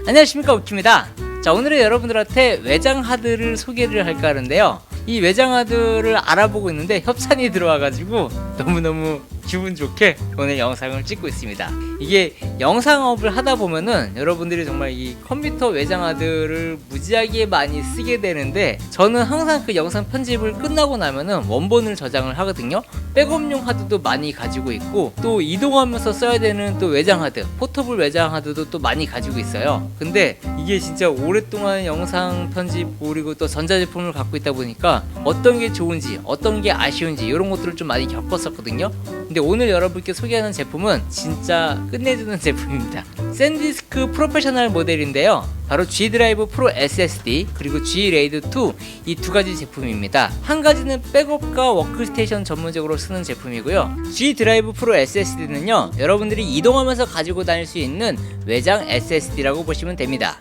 안녕하십니까, 우키입니다. 자, 오늘은 여러분들한테 외장 하드를 소개를 할까 하는데요, 이 외장 하드를 알아보고 있는데 협찬이 들어와가지고 너무너무 기분 좋게 오늘 영상을 찍고 있습니다. 이게 영상업을 하다 보면은 여러분들이 정말 이 컴퓨터 외장 하드를 무지하게 많이 쓰게 되는데, 저는 항상 그 영상 편집을 끝나고 나면은 원본을 저장을 하거든요. 백업용 하드도 많이 가지고 있고, 또 이동하면서 써야 되는 또 외장 하드, 포터블 외장 하드도 또 많이 가지고 있어요. 근데 이게 진짜 오랫동안 영상 편집 그리고 또 전자제품을 갖고 있다 보니까 어떤 게 좋은지 어떤 게 아쉬운지 이런 것들을 좀 많이 겪었었거든요. 근데 오늘 여러분께 소개하는 제품은 진짜 끝내주는 제품입니다. 샌디스크 프로페셔널 모델인데요, 바로 G 드라이브 프로 SSD 그리고 G 레이드 2 이 두 가지 제품입니다. 한 가지는 백업과 워크스테이션 전문적으로 쓰는 제품이고요, G 드라이브 프로 SSD는요 여러분들이 이동하면서 가지고 다닐 수 있는 외장 SSD라고 보시면 됩니다.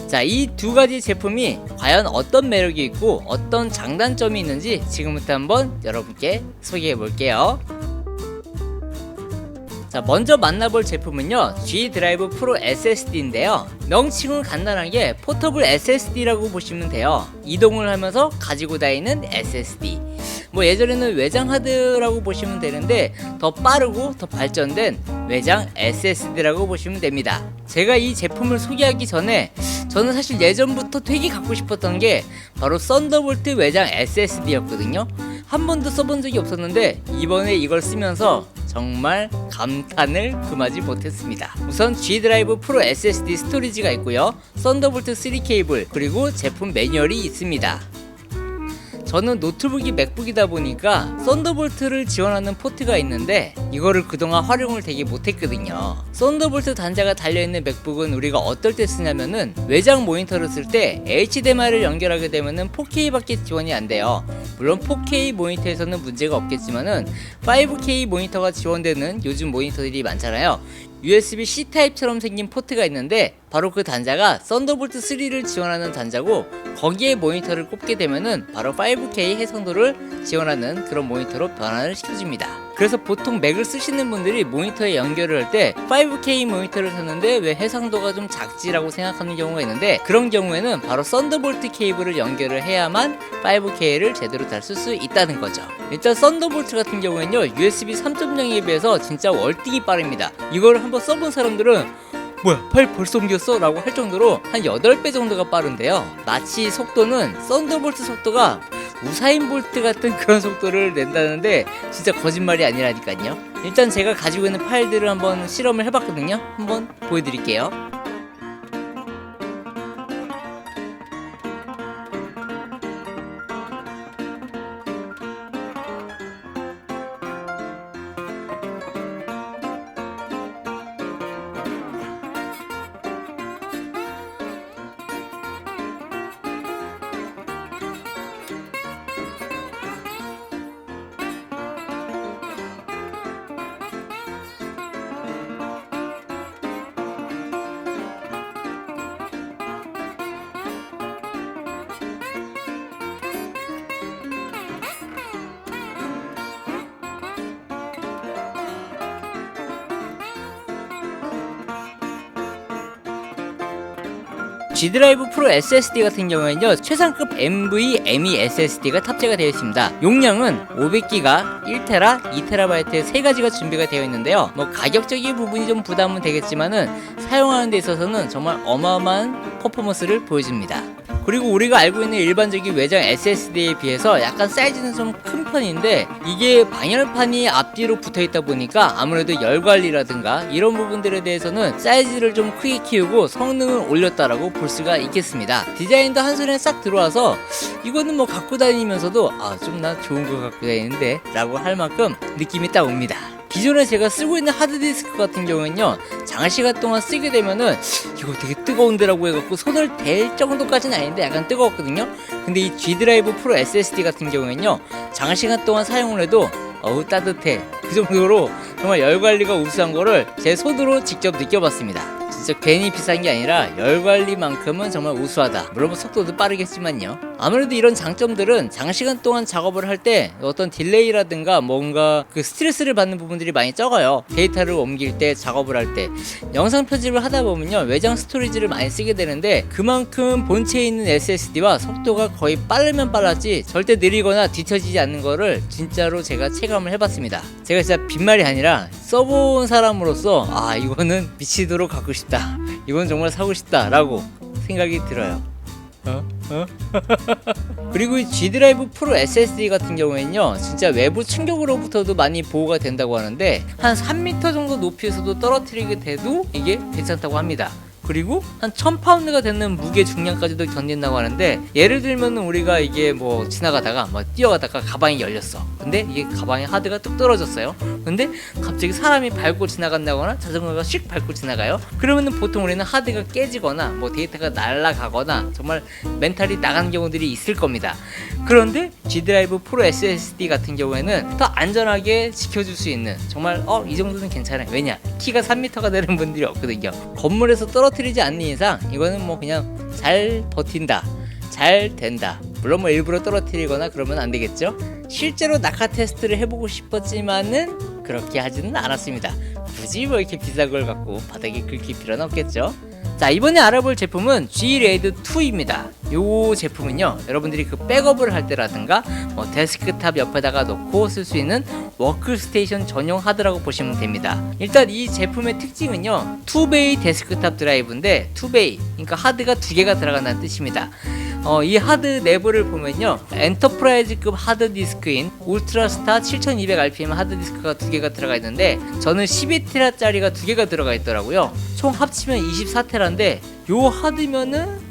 자, 이 두 가지 제품이 과연 어떤 매력이 있고 어떤 장단점이 있는지 지금부터 한번 여러분께 소개해 볼게요. 자, 먼저 만나볼 제품은요, G 드라이브 프로 SSD인데요 명칭은 간단하게 포터블 SSD라고 보시면 돼요. 이동을 하면서 가지고 다니는 SSD, 뭐 예전에는 외장 하드라고 보시면 되는데 더 빠르고 더 발전된 외장 SSD라고 보시면 됩니다. 제가 이 제품을 소개하기 전에 저는 사실 예전부터 되게 갖고 싶었던 게 바로 썬더볼트 외장 SSD였거든요. 한 번도 써본 적이 없었는데 이번에 이걸 쓰면서 정말 감탄을 금하지 못했습니다. 우선 G 드라이브 프로 SSD 스토리지가 있고요, 썬더볼트 3 케이블, 그리고 제품 매뉴얼이 있습니다. 저는 노트북이 맥북이다 보니까 썬더볼트를 지원하는 포트가 있는데 이거를 그동안 활용을 되게 못했거든요. 썬더볼트 단자가 달려있는 맥북은 우리가 어떨 때 쓰냐면은 외장 모니터를 쓸 때 HDMI를 연결하게 되면은 4K 밖에 지원이 안 돼요. 물론 4K 모니터에서는 문제가 없겠지만은 5K 모니터가 지원되는 요즘 모니터들이 많잖아요. USB-C 타입처럼 생긴 포트가 있는데 바로 그 단자가 썬더볼트 3를 지원하는 단자고, 거기에 모니터를 꼽게 되면은 바로 5K 해상도를 지원하는 그런 모니터로 변환을 시켜줍니다. 그래서 보통 맥을 쓰시는 분들이 모니터에 연결을 할 때 5K 모니터를 샀는데 왜 해상도가 좀 작지라고 생각하는 경우가 있는데, 그런 경우에는 바로 썬더볼트 케이블을 연결을 해야만 5K를 제대로 잘 쓸 수 있다는 거죠. 일단 썬더볼트 같은 경우에는요 USB 3.0에 비해서 진짜 월등히 빠릅니다. 이걸 한번 써본 사람들은 뭐야, 파일 벌써 옮겼어? 라고 할 정도로 한 8배 정도가 빠른데요, 마치 속도는 썬더볼트 속도가 우사인 볼트 같은 그런 속도를 낸다는데 진짜 거짓말이 아니라니까요. 일단 제가 가지고 있는 파일들을 한번 실험을 해봤거든요. 한번 보여드릴게요. G 드라이브 프로 SSD 같은 경우에는요 최상급 NVMe SSD가 탑재가 되어 있습니다. 용량은 500GB, 1TB, 2TB 세 가지가 준비가 되어 있는데요, 뭐 가격적인 부분이 좀 부담은 되겠지만은 사용하는 데 있어서는 정말 어마어마한 퍼포먼스를 보여줍니다. 그리고 우리가 알고 있는 일반적인 외장 SSD에 비해서 약간 사이즈는 좀 큰 편인데, 이게 방열판이 앞뒤로 붙어있다 보니까 아무래도 열 관리라든가 이런 부분들에 대해서는 사이즈를 좀 크게 키우고 성능을 올렸다라고 볼 수가 있겠습니다. 디자인도 한 손에 싹 들어와서 이거는 뭐 갖고 다니면서도 좀 나 좋은 거 갖고 다니는데 라고 할 만큼 느낌이 딱 옵니다. 기존에 제가 쓰고 있는 하드디스크 같은 경우는요 장시간 동안 쓰게 되면은 이거 되게 뜨거운데 라고 해갖고 손을 댈 정도까지는 아닌데 약간 뜨거웠거든요. 근데 이 G 드라이브 프로 SSD 같은 경우에는요 장시간 동안 사용을 해도 어우 따뜻해, 그 정도로 정말 열관리가 우수한 거를 제 손으로 직접 느껴봤습니다. 진짜 괜히 비싼 게 아니라 열 관리만큼은 정말 우수하다. 물론 속도도 빠르겠지만요. 아무래도 이런 장점들은 장시간 동안 작업을 할 때 어떤 딜레이라든가 뭔가 그 스트레스를 받는 부분들이 많이 적어요. 데이터를 옮길 때, 작업을 할 때. 영상 편집을 하다 보면요, 외장 스토리지를 많이 쓰게 되는데 그만큼 본체에 있는 SSD와 속도가 거의 빠르면 빨랐지 절대 느리거나 뒤처지지 않는 거를 진짜로 제가 체감을 해봤습니다. 제가 진짜 빈말이 아니라 써본 사람으로서 이거는 미치도록 갖고 싶다, 이건 정말 사고 싶다 라고 생각이 들어요. 그리고 이 G 드라이브 프로 SSD 같은 경우에는요, 진짜 외부 충격으로부터도 많이 보호가 된다고 하는데 한 3m 정도 높이에서도 떨어뜨리게 돼도 이게 괜찮다고 합니다. 그리고 한 1000파운드가 되는 무게 중량까지도 견딘다고 하는데, 예를 들면 우리가 이게 뭐 지나가다가 뛰어가다가 가방이 열렸어. 근데 이게 가방에 하드가 뚝 떨어졌어요. 근데 갑자기 사람이 밟고 지나간다거나 자전거가 슉 밟고 지나가요. 그러면은 보통 우리는 하드가 깨지거나 뭐 데이터가 날아가거나 정말 멘탈이 나가는 경우들이 있을 겁니다. 그런데 G 드라이브 프로 SSD 같은 경우에는 더 안전하게 지켜줄 수 있는, 정말 이 정도는 괜찮아요. 왜냐, 키가 3m가 되는 분들이 없거든요. 건물에서 떨어뜨리지 않는 이상 이거는 뭐 그냥 잘 버틴다, 잘 된다. 물론 뭐 일부러 떨어뜨리거나 그러면 안 되겠죠. 실제로 낙하 테스트를 해보고 싶었지만은 그렇게 하지는 않았습니다. 굳이 뭐 이렇게 비싼 걸 갖고 바닥에 긁힐 필요는 없겠죠. 자, 이번에 알아볼 제품은 G-RAID 2입니다. 이 제품은요, 여러분들이 그 백업을 할 때라든가 뭐 데스크탑 옆에다가 놓고 쓸 수 있는 워크스테이션 전용 하드라고 보시면 됩니다. 일단 이 제품의 특징은요, 2베이 데스크탑 드라이브인데 2베이, 그러니까 하드가 2개가 들어간다는 뜻입니다. 이 하드 내부를 보면요, 엔터프라이즈급 하드디스크인 울트라스타 7200rpm 하드디스크가 2개가 들어가 있는데 저는 12테라 짜리가 2개가 들어가 있더라고요. 총 합치면 24테라인데 요 하드면은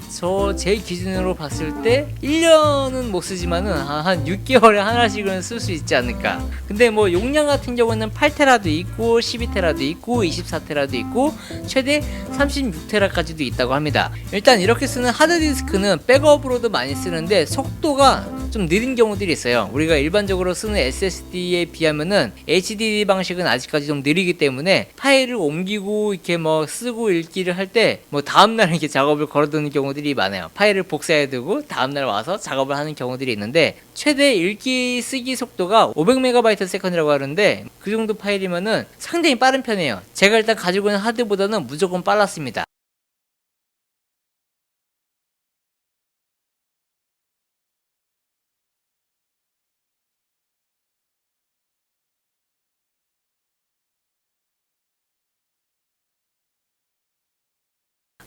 제 기준으로 봤을 때 1년은 못 쓰지만은 한 6개월에 하나씩은 쓸 수 있지 않을까. 근데 뭐 용량 같은 경우는 8테라도 있고 12테라도 있고 24테라도 있고 최대 36테라까지도 있다고 합니다. 일단 이렇게 쓰는 하드디스크는 백업으로도 많이 쓰는데 속도가 좀 느린 경우들이 있어요. 우리가 일반적으로 쓰는 SSD에 비하면은 HDD 방식은 아직까지 좀 느리기 때문에 파일을 옮기고 이렇게 뭐 쓰고 읽기를 할 때 뭐 다음날 이렇게 작업을 걸어두는 경우들이 많아요. 파일을 복사해 두고 다음날 와서 작업을 하는 경우들이 있는데 최대 읽기 쓰기 속도가 500MB/s이라고 하는데 그 정도 파일이면은 상당히 빠른 편이에요. 제가 일단 가지고 있는 하드보다는 무조건 빨랐습니다.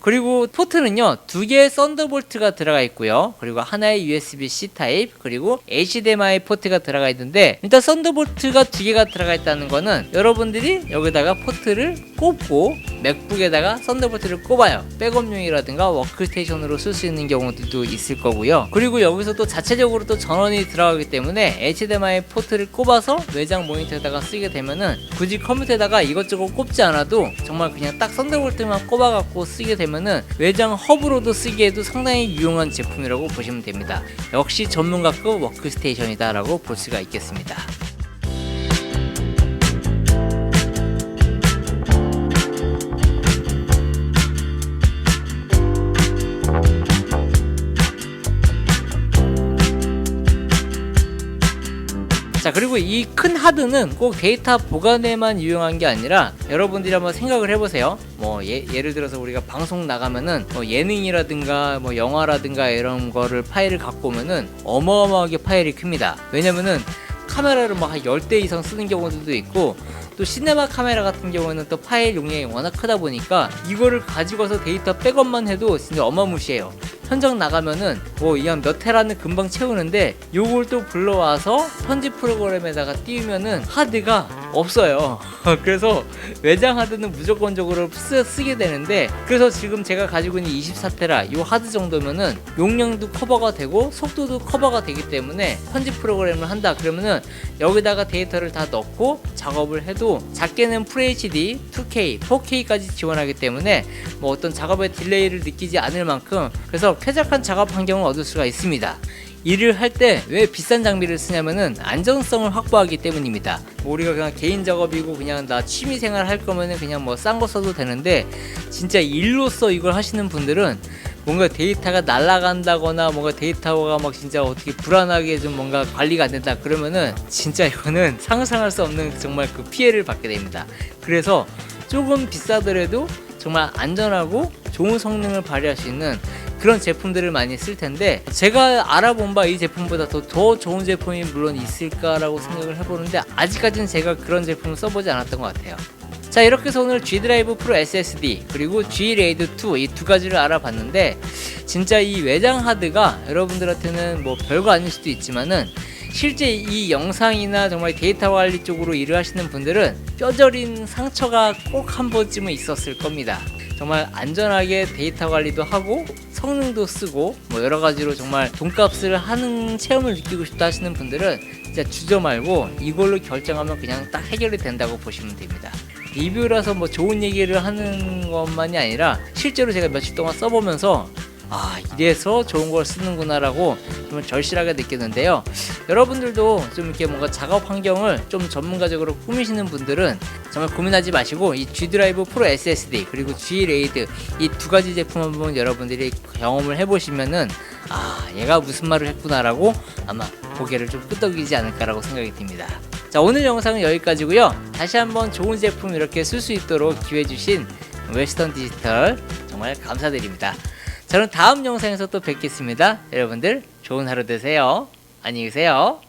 그리고 포트는요, 2개의 썬더볼트가 들어가 있고요, 그리고 하나의 USB-C 타입, 그리고 HDMI 포트가 들어가 있는데, 일단 썬더볼트가 2개가 들어가 있다는 거는 여러분들이 여기다가 포트를 꼽고 맥북에다가 썬더볼트를 꼽아요. 백업용이라든가 워크스테이션으로 쓸 수 있는 경우들도 있을 거고요. 그리고 여기서 또 자체적으로 또 전원이 들어가기 때문에 HDMI 포트를 꼽아서 외장 모니터에다가 쓰게 되면은 굳이 컴퓨터에다가 이것저것 꼽지 않아도 정말 그냥 딱 썬더볼트만 꼽아갖고 쓰게 되면은 외장 허브로도 쓰기에도 상당히 유용한 제품이라고 보시면 됩니다. 역시 전문가급 워크스테이션이다 라고 볼 수가 있겠습니다. 자, 그리고 이 큰 하드는 꼭 데이터 보관에만 유용한 게 아니라 여러분들이 한번 생각을 해보세요. 뭐 예를 들어서 우리가 방송 나가면은 뭐 예능이라든가 뭐 영화라든가 이런 거를 파일을 갖고 오면은 어마어마하게 파일이 큽니다. 왜냐면은 카메라를 막 한 10대 이상 쓰는 경우들도 있고, 또 시네마 카메라 같은 경우에는 또 파일 용량이 워낙 크다 보니까 이거를 가지고 와서 데이터 백업만 해도 진짜 어마무시해요. 현장 나가면은 뭐 이 한 몇 테라는 금방 채우는데 요걸 또 불러와서 편집 프로그램에다가 띄우면은 하드가 없어요. 그래서 외장 하드는 무조건적으로 쓰게 되는데, 그래서 지금 제가 가지고 있는 24테라 요 하드 정도면은 용량도 커버가 되고 속도도 커버가 되기 때문에 편집 프로그램을 한다 그러면은 여기다가 데이터를 다 넣고 작업을 해도 작게는 FHD, 2K, 4K까지 지원하기 때문에 뭐 어떤 작업의 딜레이를 느끼지 않을 만큼, 그래서 쾌적한 작업 환경을 얻을 수가 있습니다. 일을 할 때 왜 비싼 장비를 쓰냐면은 안전성을 확보하기 때문입니다. 뭐 우리가 그냥 개인 작업이고 그냥 나 취미생활 할 거면은 그냥 뭐 싼 거 써도 되는데, 진짜 일로서 이걸 하시는 분들은 뭔가 데이터가 날아간다거나 뭔가 데이터가 막 진짜 어떻게 불안하게 좀 뭔가 관리가 안 된다 그러면은 진짜 이거는 상상할 수 없는 정말 그 피해를 받게 됩니다. 그래서 조금 비싸더라도 정말 안전하고 좋은 성능을 발휘할 수 있는 그런 제품들을 많이 쓸 텐데, 제가 알아본 바 이 제품보다 더 좋은 제품이 물론 있을까라고 생각을 해보는데 아직까지는 제가 그런 제품을 써보지 않았던 것 같아요. 자, 이렇게 해서 오늘 G 드라이브 프로 SSD 그리고 G 레이드 2 이 두 가지를 알아봤는데, 진짜 이 외장 하드가 여러분들한테는 뭐 별거 아닐 수도 있지만은 실제 이 영상이나 정말 데이터 관리 쪽으로 일을 하시는 분들은 뼈저린 상처가 꼭 한 번쯤은 있었을 겁니다. 정말 안전하게 데이터 관리도 하고 성능도 쓰고 뭐 여러 가지로 정말 돈값을 하는 체험을 느끼고 싶다 하시는 분들은 진짜 주저 말고 이걸로 결정하면 그냥 딱 해결이 된다고 보시면 됩니다. 리뷰라서 뭐 좋은 얘기를 하는 것만이 아니라 실제로 제가 며칠 동안 써보면서 아, 이래서 좋은 걸 쓰는구나 라고 좀 절실하게 느꼈는데요. 여러분들도 좀 이렇게 뭔가 작업 환경을 좀 전문가적으로 꾸미시는 분들은 정말 고민하지 마시고 이 G 드라이브 프로 SSD 그리고 G 레이드 이 두 가지 제품 한번 여러분들이 경험을 해보시면은 아, 얘가 무슨 말을 했구나 라고 아마 고개를 좀 끄덕이지 않을까라고 생각이 듭니다. 자, 오늘 영상은 여기까지고요. 다시 한번 좋은 제품 이렇게 쓸 수 있도록 기회 주신 웨스턴 디지털 정말 감사드립니다. 저는 다음 영상에서 또 뵙겠습니다. 여러분들 좋은 하루 되세요. 안녕히 계세요.